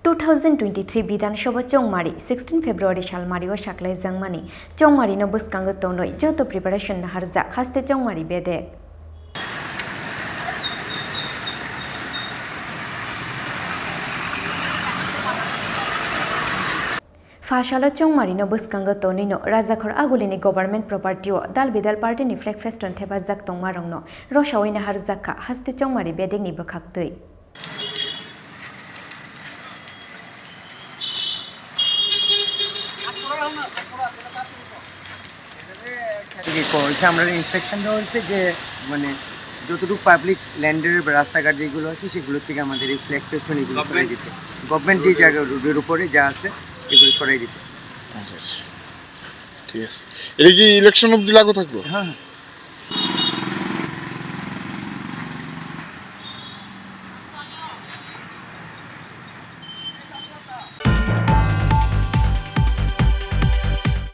2023 বিধানসভা চংমারি 16 ফেব্রুয়ারি সালমারিও সাকলাই জাংমানি চংমারি no bwskango tongnoi joto preparation naharjak haste chongmari bedek Fashala Chongmari no bwskango tonino Rajakhor agulini government property o dalbidal party ni flag Festoon Thepajak Tongma Rokno Rosawoi Naharkha Haste Chongmari bedek ni bwkhaktwi আমরা instruction দেওয়া হয়েছে যে মানে যতটুকু public ল্যান্ডের রাস্তাঘাট যেগুলো আছে সেগুলো থেকে আমাদের এই ফ্ল্যাগ ফেস্টন এগুলো সরাই দিতে গভর্নমেন্ট যে জায়গা রোডের উপরে যা আছে এগুলো সরাই দিতে ঠিক আছে এটা কি ইলেকশন অবধি লাগু থাকবে হ্যাঁ